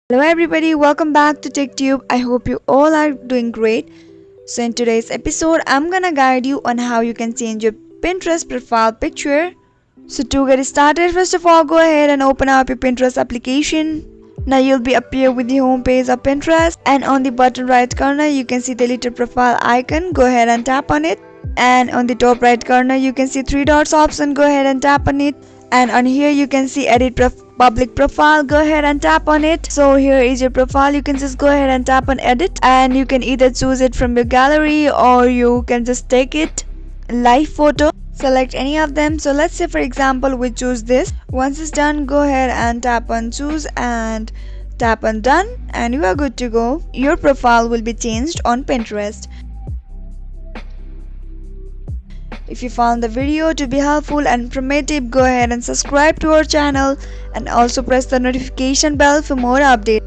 Hello everybody, welcome back to TechTube. I hope you all are doing great. So in today's episode, I'm gonna guide you on how you can change your Pinterest profile picture. So to get started, first of all, go ahead and open up your Pinterest application. Now you'll be appear with the home page of Pinterest, and on the bottom right corner you can see the little profile icon. Go ahead and tap on it, and on the top right corner you can see three dots option. Go ahead and tap on it, and on here you can see edit public profile. Go ahead and tap on it. So here is your profile. You can just go ahead and tap on edit, and you can either choose it from your gallery or you can just take it live photo. Select any of them. So let's say for example we choose this. Once it's done, go ahead and tap on choose and tap on done, and you are good to go. Your profile will be changed on Pinterest. If you found the video to be helpful and informative, go ahead and subscribe to our channel and also press the notification bell for more updates.